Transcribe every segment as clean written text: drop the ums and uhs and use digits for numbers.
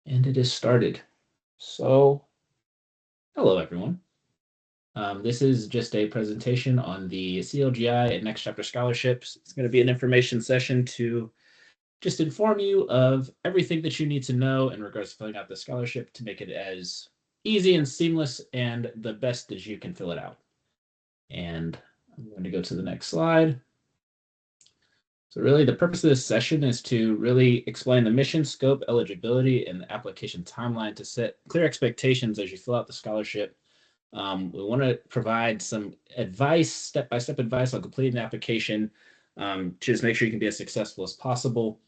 And it is started. So, hello everyone. This is just a presentation on the CLGI and Next Chapter Scholarships. It's going to be an information session to just inform you of everything that you need to know in regards to filling out the scholarship to make it as easy and seamless and the best as you can fill it out. And I'm going to go to the next slide. So really the purpose of this session is to really explain the mission, scope, eligibility, and the application timeline to set clear expectations as you fill out the scholarship. We want to provide some advice, step-by-step advice on completing the application to just make sure you can be as successful as possible.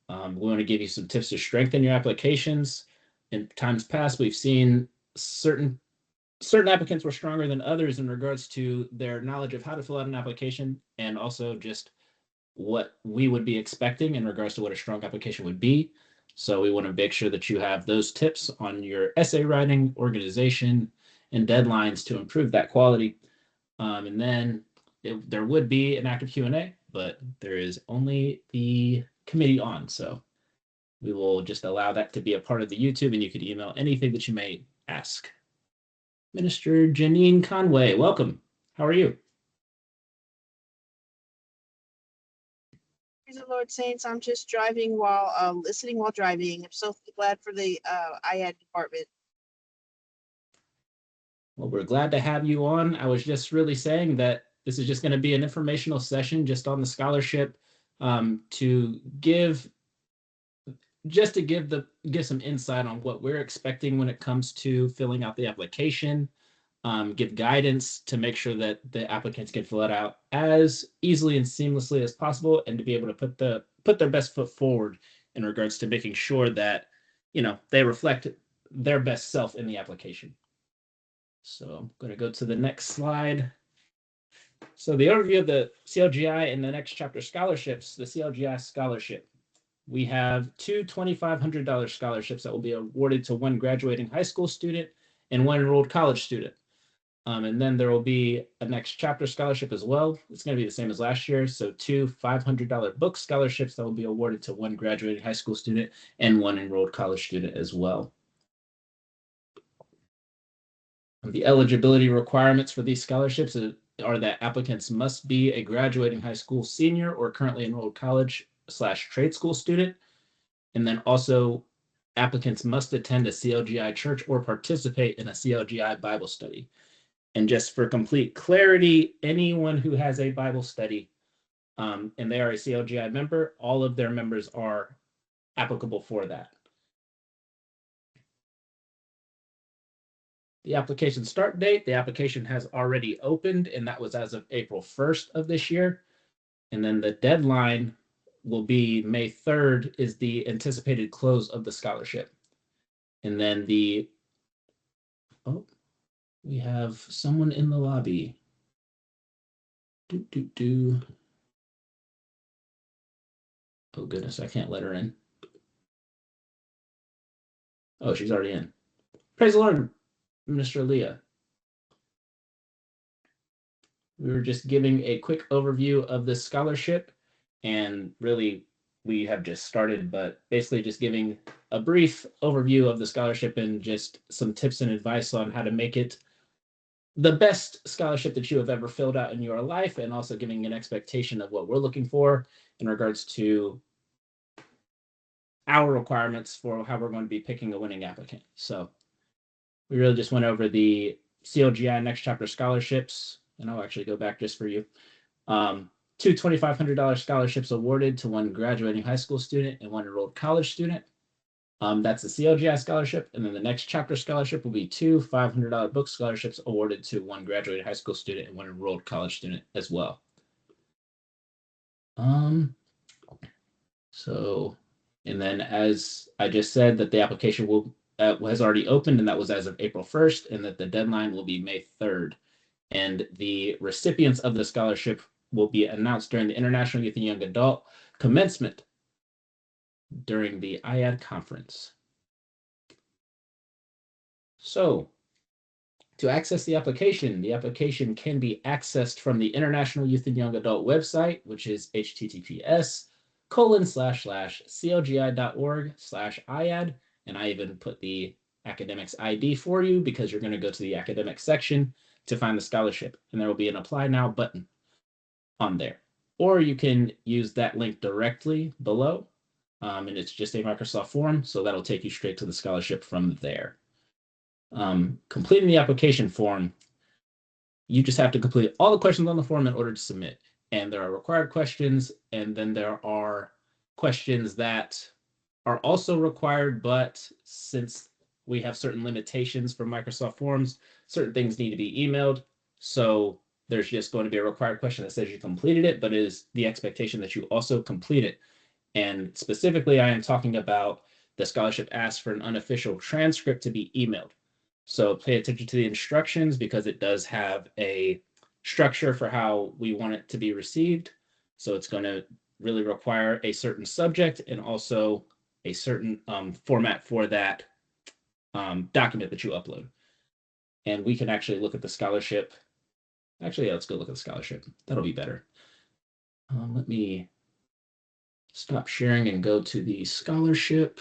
We want to give you some tips to strengthen your applications. In times past, we've seen certain applicants were stronger than others in regards to their knowledge of how to fill out an application and also just what we would be expecting in regards to what a strong application would be. So we want to make sure that you have those tips on your essay writing, organization, and deadlines to improve that quality. And then there would be an active Q&A, but there is only the committee on. So we will just allow that to be a part of the YouTube, and you could email anything that you may ask. Minister Janine Conway, welcome. How are you? Praise the Lord, saints. I'm just driving while listening while driving. I'm so glad for the IAD department. Well, we're glad to have you on. I was just really saying that this is just going to be an informational session just on the scholarship to give some insight on what we're expecting when it comes to filling out the application, give guidance to make sure that the applicants can fill it out as easily and seamlessly as possible, and to be able to put their best foot forward in regards to making sure that they reflect their best self in the application. So I'm going to go to the next slide. So the overview of the CLGI and the Next Chapter scholarships, the CLGI scholarship. We have two $2,500 scholarships that will be awarded to one graduating high school student and one enrolled college student. And then there will be a Next Chapter scholarship as well. It's going to be the same as last year. So two $500 book scholarships that will be awarded to one graduating high school student and one enrolled college student as well. The eligibility requirements for these scholarships are that applicants must be a graduating high school senior or currently enrolled college/trade school student. And then also applicants must attend a CLGI church or participate in a CLGI Bible study. And just for complete clarity, anyone who has a Bible study and they are a CLGI member, all of their members are applicable for that. The application start date, the application has already opened, and that was as of April 1st of this year. And then the deadline will be May 3rd is the anticipated close of the scholarship. And then we have someone in the lobby. Oh goodness, I can't let her in. Oh, she's already in. Praise the Lord, Mr. Leah. We were just giving a quick overview of this scholarship, and really we have just started, but basically just giving a brief overview of the scholarship and just some tips and advice on how to make it the best scholarship that you have ever filled out in your life, and also giving an expectation of what we're looking for in regards to our requirements for how we're going to be picking a winning applicant. So we really just went over the CLGI Next Chapter scholarships, and I'll actually go back just for you. Two $2,500 scholarships awarded to one graduating high school student and one enrolled college student. That's the CLGI scholarship. And then the Next Chapter scholarship will be two $500 book scholarships awarded to one graduating high school student and one enrolled college student as well. So, and then as I just said, that the application has already opened, and that was as of April 1st, and that the deadline will be May 3rd. And the recipients of the scholarship will be announced during the International Youth and Young Adult commencement during the IAD conference. So, to access the application can be accessed from the International Youth and Young Adult website, which is https://clgi.org/IAD And I even put the academics ID for you because you're going to go to the academic section to find the scholarship. And there will be an apply now button on there. Or you can use that link directly below. And it's just a Microsoft form. So that'll take you straight to the scholarship from there. Completing the application form, you just have to complete all the questions on the form in order to submit. And there are required questions, and then there are questions that are also required, but since we have certain limitations for Microsoft Forms, certain things need to be emailed. So there's just going to be a required question that says you completed it, but it is the expectation that you also complete it. And specifically, I am talking about the scholarship asks for an unofficial transcript to be emailed. So pay attention to the instructions because it does have a structure for how we want it to be received. So it's going to really require a certain subject and also a certain format for that document that you upload. And we can actually look at the scholarship. Actually, yeah, let's go look at the scholarship. That'll be better. Let me stop sharing and go to the scholarship.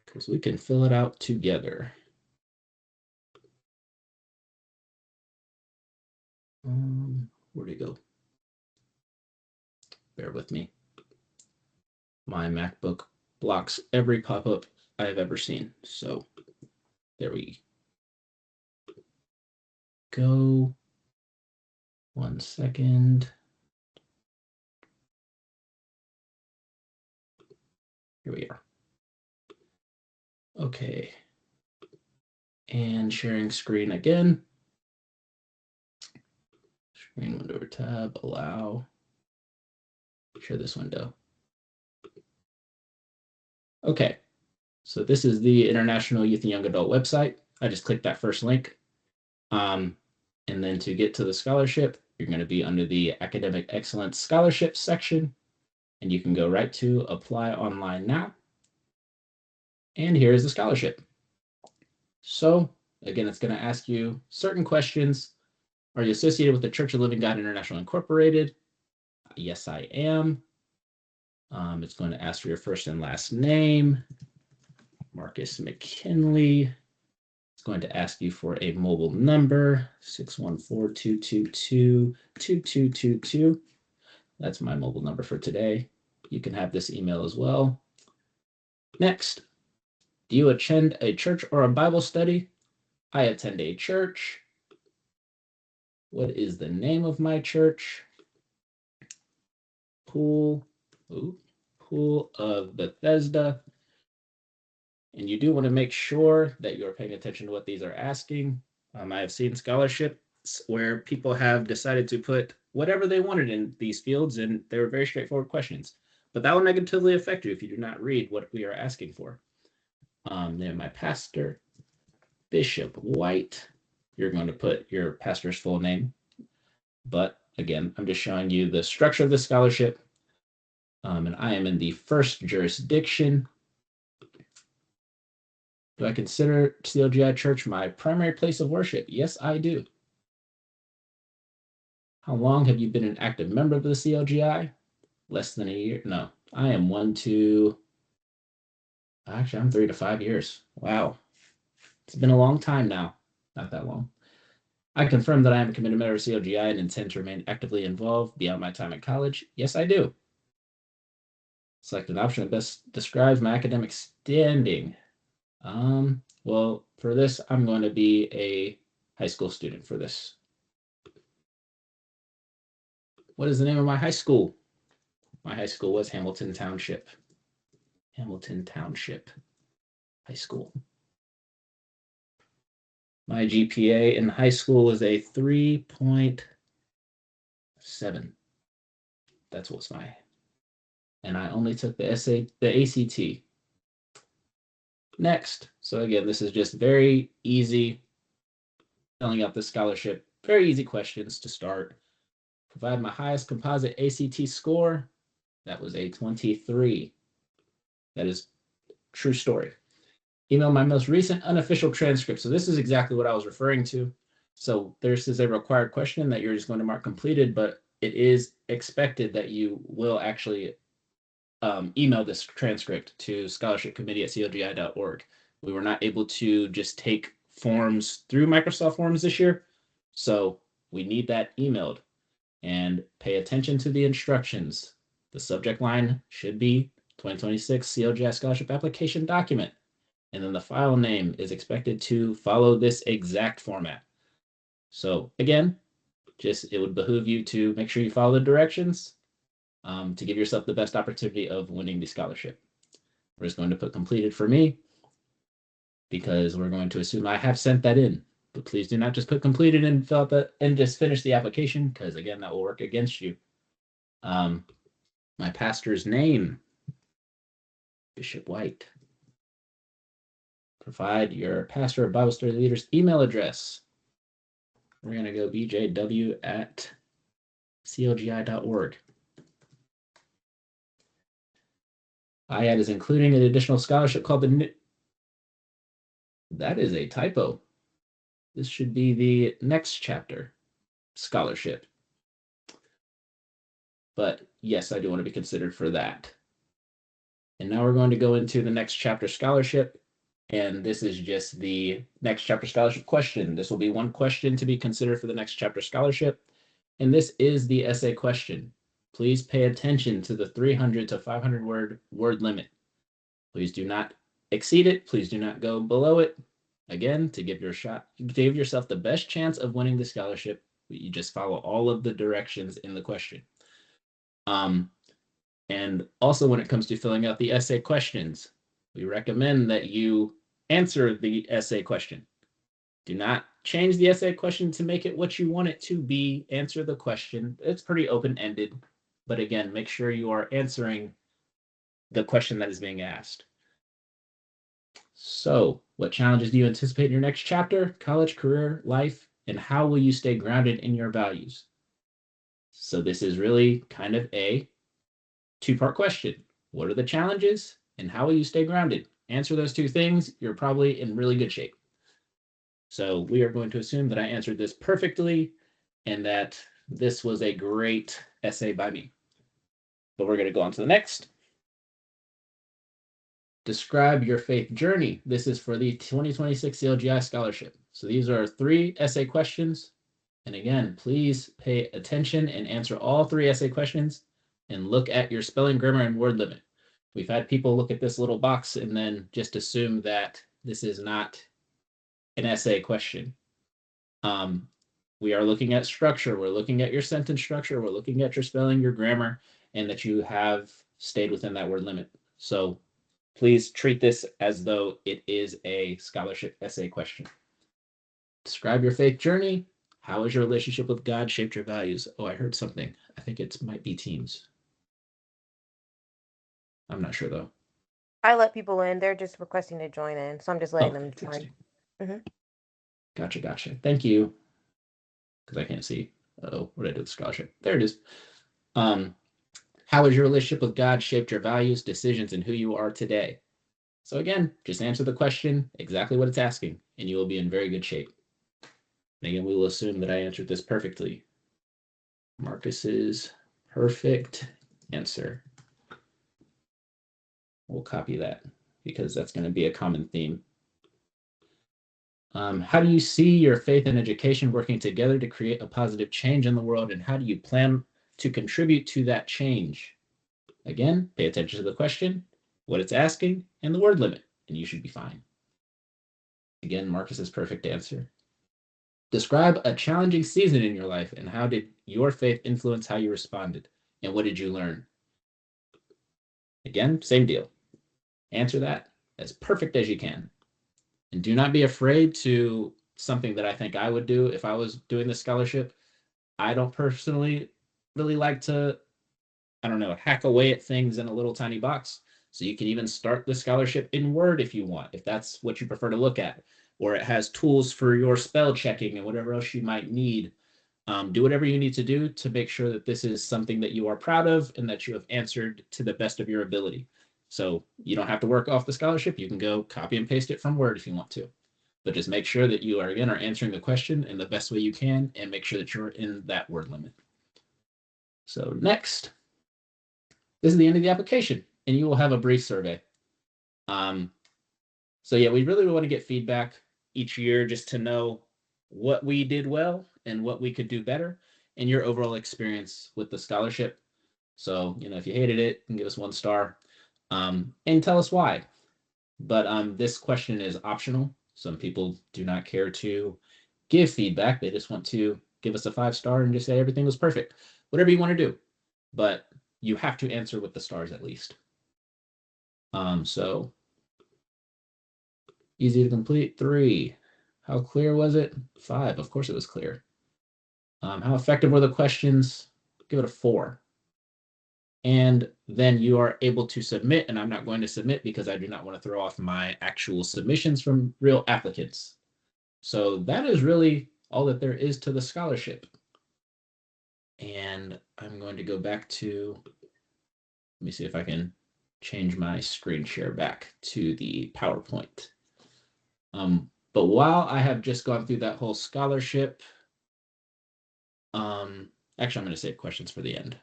Because we can fill it out together. Where'd it go? Bear with me. My MacBook blocks every pop-up I have ever seen. So there we go. 1 second. Here we are. Okay. And sharing screen again. Screen window or tab, allow. Share this window. Okay. So this is the International Youth and Young Adult website. I just clicked that first link. And then to get to the scholarship, you're going to be under the Academic Excellence Scholarship section. And you can go right to Apply Online Now. And here is the scholarship. So again, it's going to ask you certain questions. Are you associated with the Church of Living God International Incorporated? Yes, I am. It's going to ask for your first and last name. Marcus McKinley. It's going to ask you for a mobile number, 614-222-2222. That's my mobile number for today. You can have this email as well. Next, do you attend a church or a Bible study? I attend a church. What is the name of my church? Pool of Bethesda. And you do want to make sure that you're paying attention to what these are asking. I have seen scholarships where people have decided to put whatever they wanted in these fields, and they were very straightforward questions. But that will negatively affect you if you do not read what we are asking for. Then my pastor, Bishop White. You're going to put your pastor's full name. But again, I'm just showing you the structure of the scholarship. And I am in the first jurisdiction. Do I consider CLGI Church my primary place of worship? Yes, I do. How long have you been an active member of the CLGI? Less than a year? No, I am actually, I'm 3 to 5 years. Wow. It's been a long time now. Not that long. I confirm that I am a committed member of CLGI and intend to remain actively involved beyond my time at college. Yes, I do. Select an option that best describes my academic standing. Well, for this, I'm going to be a high school student for this. What is the name of my high school? My high school was Hamilton Township. Hamilton Township High School. My GPA in high school was a 3.7. That's what's my. And I only took the ACT. Next. So again, this is just very easy filling out the scholarship. Very easy questions to start. Provide my highest composite ACT score. That was a 23. That is true story. Email my most recent unofficial transcript. So this is exactly what I was referring to. So this is a required question that you're just going to mark completed, but it is expected that you will actually email this transcript to scholarshipcommittee@clgi.org. We were not able to just take forms through Microsoft Forms this year, so we need that emailed. And pay attention to the instructions. The subject line should be 2026 CLGI Scholarship Application Document. And then the file name is expected to follow this exact format. So again, it would behoove you to make sure you follow the directions to give yourself the best opportunity of winning the scholarship. We're just going to put completed for me because we're going to assume I have sent that in. But please do not just put completed and fill out and just finish the application, because again, that will work against you. My pastor's name, Bishop White. Provide your pastor or Bible study leader's email address. We're going to go bjw@clgi.org. IAD is including an additional scholarship called the... That is a typo. This should be the next chapter scholarship. But yes, I do want to be considered for that. And now we're going to go into the next chapter scholarship. And this is just the next chapter scholarship question. This will be one question to be considered for the next chapter scholarship. And this is the essay question. Please pay attention to the 300 to 500 word limit. Please do not exceed it. Please do not go below it. Again, to give yourself the best chance of winning the scholarship, you just follow all of the directions in the question. And also when it comes to filling out the essay questions, we recommend that you answer the essay question. Do not change the essay question to make it what you want it to be. Answer the question. It's pretty open-ended, but again, make sure you are answering the question that is being asked. So, what challenges do you anticipate in your next chapter, college, career, life, and how will you stay grounded in your values? So this is really kind of a two-part question. What are the challenges and how will you stay grounded? Answer those two things, you're probably in really good shape. So we are going to assume that I answered this perfectly and that this was a great essay by me. But we're going to go on to the next. Describe your faith journey. This is for the 2026 CLGI scholarship. So these are 3 essay questions. And again, please pay attention and answer all 3 essay questions and look at your spelling, grammar, and word limit. We've had people look at this little box and then just assume that this is not an essay question. We are looking at structure. We're looking at your sentence structure. We're looking at your spelling, your grammar, and that you have stayed within that word limit. So please treat this as though it is a scholarship essay question. Describe your faith journey. How has your relationship with God shaped your values? Oh, I heard something. I think it might be Teams. I'm not sure though. I let people in. They're just requesting to join in, so I'm just letting them join. Gotcha. Thank you. Because I can't see. Oh, what did I do with the scholarship? There it is. How has your relationship with God shaped your values, decisions, and who you are today? So again, just answer the question exactly what it's asking, and you will be in very good shape. And again, we will assume that I answered this perfectly. Marcus's perfect answer. We'll copy that because that's going to be a common theme. How do you see your faith and education working together to create a positive change in the world, and how do you plan to contribute to that change? Again, pay attention to the question, what it's asking, and the word limit, and you should be fine. Again, Marcus's perfect answer. Describe a challenging season in your life, and how did your faith influence how you responded, and what did you learn? Again, same deal. Answer that as perfect as you can. And do not be afraid to something that I think I would do if I was doing the scholarship. I don't personally really like to, hack away at things in a little tiny box. So you can even start the scholarship in Word if you want, if that's what you prefer to look at, or it has tools for your spell checking and whatever else you might need. Do whatever you need to do to make sure that this is something that you are proud of and that you have answered to the best of your ability. So you don't have to work off the scholarship. You can go copy and paste it from Word if you want to. But just make sure that you are answering the question in the best way you can and make sure that you're in that word limit. So next, this is the end of the application, and you will have a brief survey. So yeah, we really want to get feedback each year just to know what we did well and what we could do better and your overall experience with the scholarship. So, if you hated it, you can give us 1 star, and tell us why. But this question is optional. Some people do not care to give feedback. They just want to give us a 5 star and just say everything was perfect. Whatever you want to do. But you have to answer with the stars at least. So easy to complete. 3. How clear was it? 5. Of course it was clear. How effective were the questions? Give it a 4. And then you are able to submit, and I'm not going to submit because I do not want to throw off my actual submissions from real applicants. So that is really all that there is to the scholarship. And I'm going to go back to, let me see if I can change my screen share back to the PowerPoint. But while I have just gone through that whole scholarship, actually, I'm going to save questions for the end.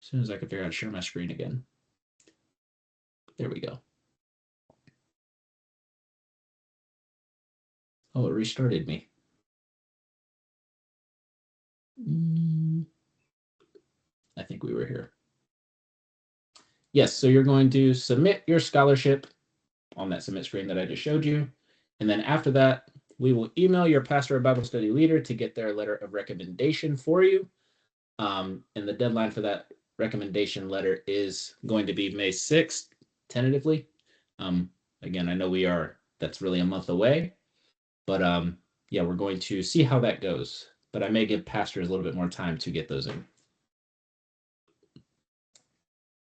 As soon as I can figure out how to share my screen again. There we go. Oh, it restarted me. I think we were here. Yes, so you're going to submit your scholarship on that submit screen that I just showed you. And then after that, we will email your pastor or Bible study leader to get their letter of recommendation for you. And the deadline for that recommendation letter is going to be May 6th, tentatively. Again, I know that's really a month away, but yeah, we're going to see how that goes. But I may give pastors a little bit more time to get those in.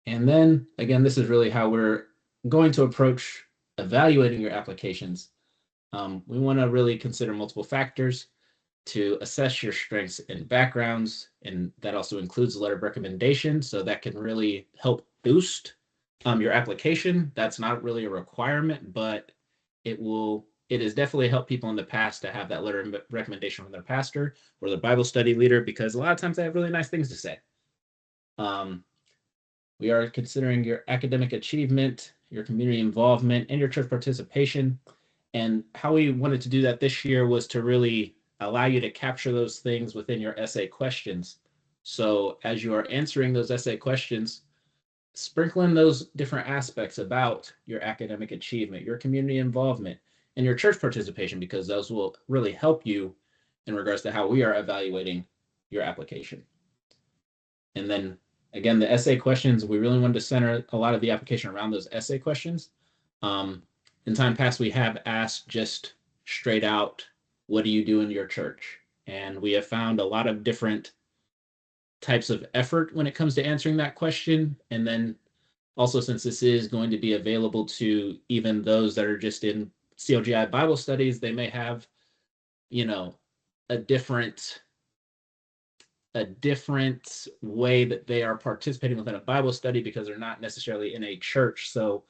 And then again, this is really how we're going to approach evaluating your applications. We want to really consider multiple factors to assess your strengths and backgrounds, and that also includes a letter of recommendation, so that can really help boost your application. That's not really a requirement, but it has definitely helped people in the past to have that letter of recommendation from their pastor or their Bible study leader, because a lot of times they have really nice things to say. We are considering your academic achievement, your community involvement, and your church participation. And how we wanted to do that this year was to really allow you to capture those things within your essay questions. So as you are answering those essay questions, sprinkle in those different aspects about your academic achievement, your community involvement, and your church participation, because those will really help you in regards to how we are evaluating your application. And then again, the essay questions, we really wanted to center a lot of the application around those essay questions. In time past, we have asked just straight out, what do you do in your church? And we have found a lot of different types of effort when it comes to answering that question. And then also, since this is going to be available to even those that are just in CLGI Bible studies, they may have, a different way that they are participating within a Bible study because they're not necessarily in a church. So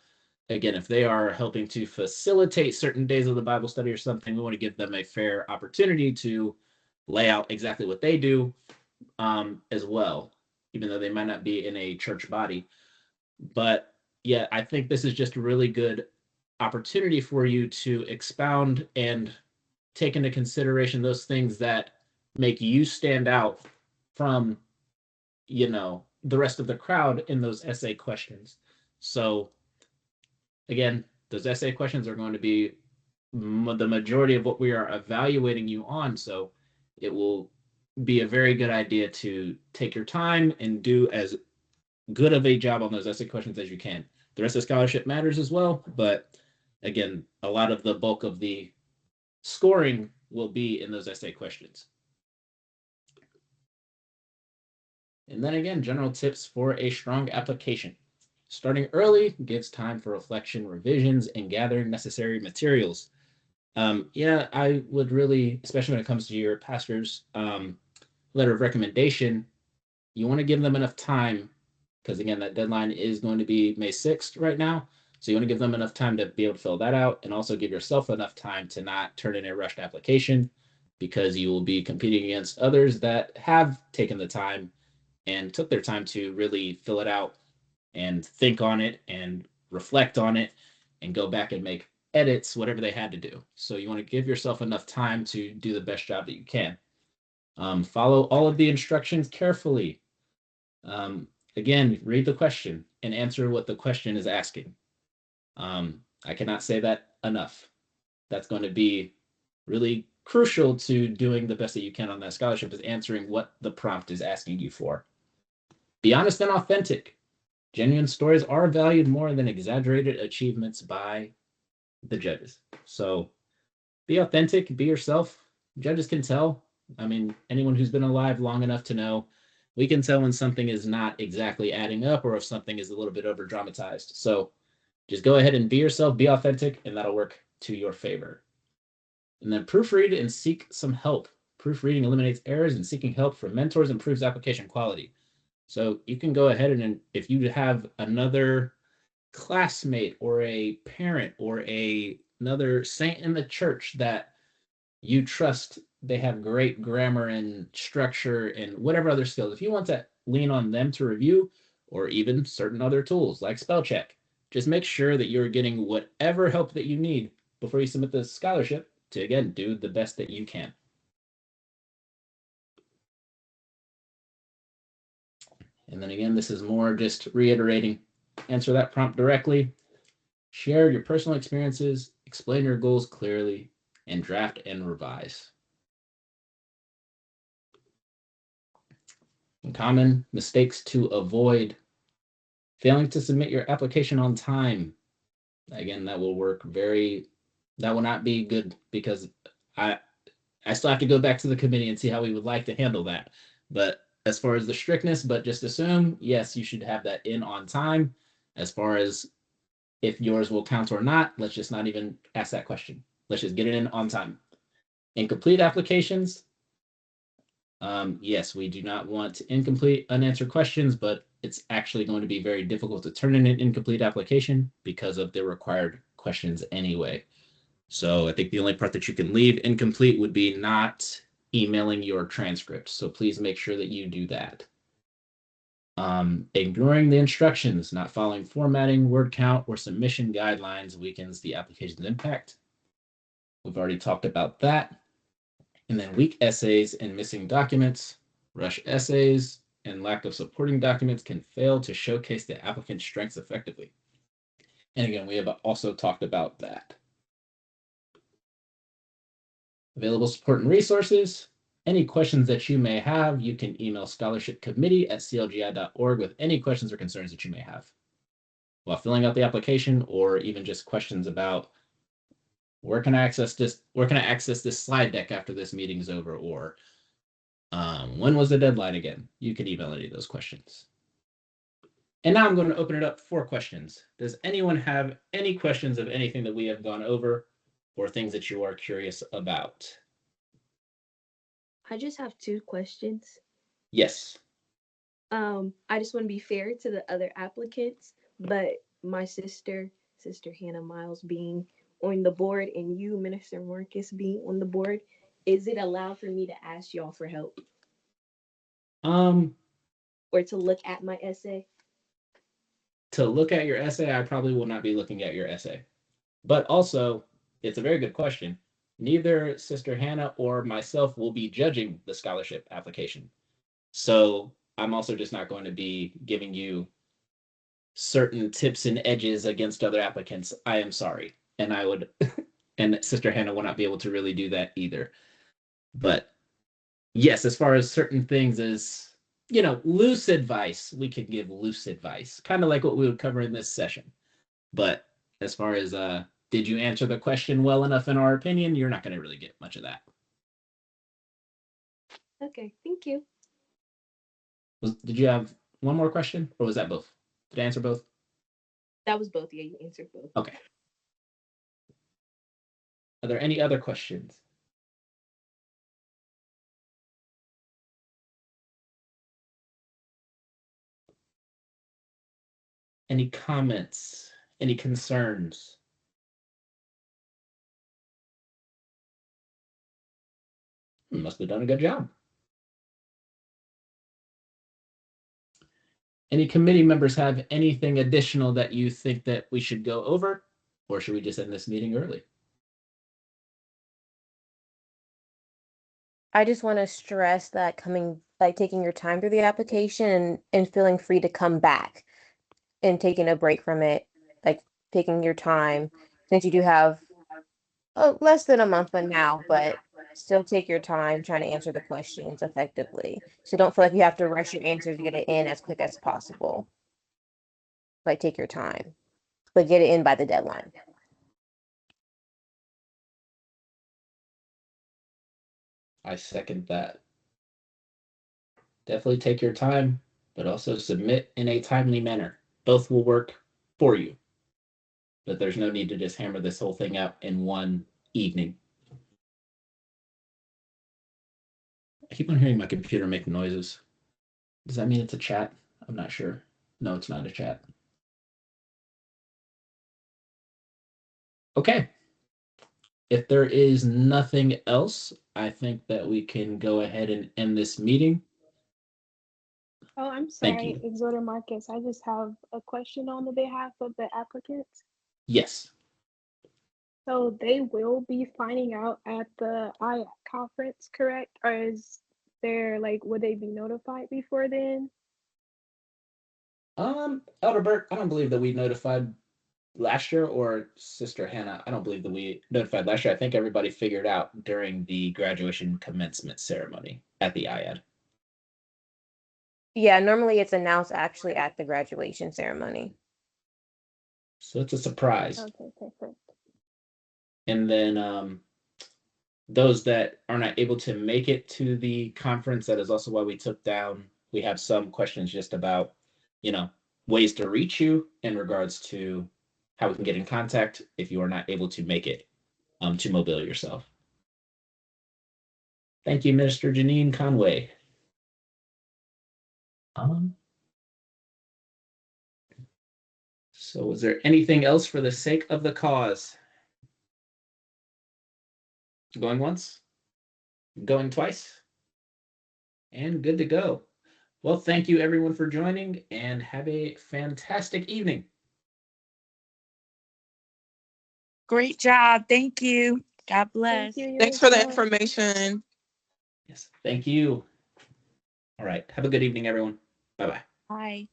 again, if they are helping to facilitate certain days of the Bible study or something, we want to give them a fair opportunity to lay out exactly what they do as well, even though they might not be in a church body. But yeah, I think this is just a really good opportunity for you to expound and take into consideration those things that make you stand out from, the rest of the crowd in those essay questions. So again, those essay questions are going to be the majority of what we are evaluating you on. So it will be a very good idea to take your time and do as good of a job on those essay questions as you can. The rest of the scholarship matters as well, but again, a lot of the bulk of the scoring will be in those essay questions. And then again, general tips for a strong application. Starting early gives time for reflection, revisions, and gathering necessary materials. Yeah, I would really, especially when it comes to your pastor's letter of recommendation, you want to give them enough time, because again, that deadline is going to be May 6th right now. So you want to give them enough time to be able to fill that out, and also give yourself enough time to not turn in a rushed application. because you will be competing against others that have taken the time and took their time to really fill it out and think on it and reflect on it and go back and make edits, whatever they had to do. So you want to give yourself enough time to do the best job that you can. Follow all of the instructions carefully. Um, Again, read the question and answer what the question is asking. I cannot say that enough. That's going to be really crucial to doing the best that you can on that scholarship, is answering what the prompt is asking you for. Be honest and authentic. Genuine stories are valued more than exaggerated achievements by the judges. So be authentic, be yourself. Judges can tell. I mean, anyone who's been alive long enough to know, we can tell when something is not exactly adding up or if something is a little bit over dramatized. So just go ahead and be yourself, be authentic, and that'll work to your favor. And then proofread and seek some help. Proofreading eliminates errors, and seeking help from mentors improves application quality. So you can go ahead and if you have another classmate or a parent or another saint in the church that you trust, they have great grammar and structure and whatever other skills, if you want to lean on them to review, or even certain other tools like spell check, just make sure that you're getting whatever help that you need before you submit the scholarship to, again, do the best that you can. And then again, this is more just reiterating, answer that prompt directly, share your personal experiences, explain your goals clearly, and draft and revise. Common mistakes to avoid: failing to submit your application on time. Again, that will not be good, because I still have to go back to the committee and see how we would like to handle that. But as far as the strictness, but just assume, yes, you should have that in on time. As far as if yours will count or not, let's just not even ask that question. Let's just get it in on time. Incomplete applications. Yes, we do not want incomplete, unanswered questions, but it's actually going to be very difficult to turn in an incomplete application because of the required questions anyway. So I think the only part that you can leave incomplete would be not emailing your transcript. So please make sure that you do that. Ignoring the instructions, not following formatting, word count, or submission guidelines weakens the application's impact. We've already talked about that. And then weak essays and missing documents, rush essays, and lack of supporting documents can fail to showcase the applicant's strengths effectively. And again, we have also talked about that. Available support and resources. Any questions that you may have, you can email scholarshipcommittee@clgi.org with any questions or concerns that you may have while filling out the application, or even just questions about where can I access this slide deck after this meeting is over, or when was the deadline again? You can email any of those questions. And now I'm going to open it up for questions. Does anyone have any questions of anything that we have gone over, or things that you are curious about? I just have two questions. Yes. I just want to be fair to the other applicants, but my sister Hannah Miles, being on the board, and you, Minister Marcus, being on the board, is it allowed for me to ask y'all for help? Or to look at my essay? To look at your essay, I probably will not be looking at your essay. But also, it's a very good question. Neither Sister Hannah or myself will be judging the scholarship application. So I'm also just not going to be giving you certain tips and edges against other applicants. I am sorry. And I would, and Sister Hannah will not be able to really do that either. But yes, as far as certain things as, loose advice, we can give loose advice, kind of like what we would cover in this session. But as far as, did you answer the question well enough in our opinion, you're not going to really get much of that. Okay, thank you. Did you have one more question, or was that both? Did I answer both? That was both. Yeah, you answered both. Okay. Are there any other questions? Any comments? Any concerns? We must have done a good job. Any committee members have anything additional that you think that we should go over, or should we just end this meeting early? I just want to stress that taking your time through the application and feeling free to come back and taking a break from it, like taking your time, since you do have less than a month from now, but still take your time trying to answer the questions effectively. So don't feel like you have to rush your answers to get it in as quick as possible. Like take your time, but get it in by the deadline. I second that. Definitely take your time, but also submit in a timely manner. Both will work for you. But there's no need to just hammer this whole thing out in one evening. I keep on hearing my computer make noises. Does that mean it's a chat? I'm not sure. No, it's not a chat. Okay. If there is nothing else, I think that we can go ahead and end this meeting. Oh, I'm Thank sorry, you. Exhorter Marcus. I just have a question on the behalf of the applicants. Yes. So they will be finding out at the I conference, correct? Or is there would they be notified before then? Elder Bert, I don't believe that we notified last year, or Sister Hannah, I don't believe that we notified last year. I think everybody figured out during the graduation commencement ceremony at the IAD. Yeah, normally it's announced actually at the graduation ceremony. So it's a surprise. Okay, perfect. And then those that are not able to make it to the conference, that is also why we have some questions just about, ways to reach you in regards to how we can get in contact if you are not able to make it to Mobile yourself. Thank you, Minister Janine Conway. So is there anything else for the sake of the cause? Going once? Going twice? And good to go. Well, thank you everyone for joining, and have a fantastic evening. Great job. Thank you. God Thank bless. you. Thanks for the information. Yes, thank you. All right. Have a good evening, everyone. Bye-bye. Bye.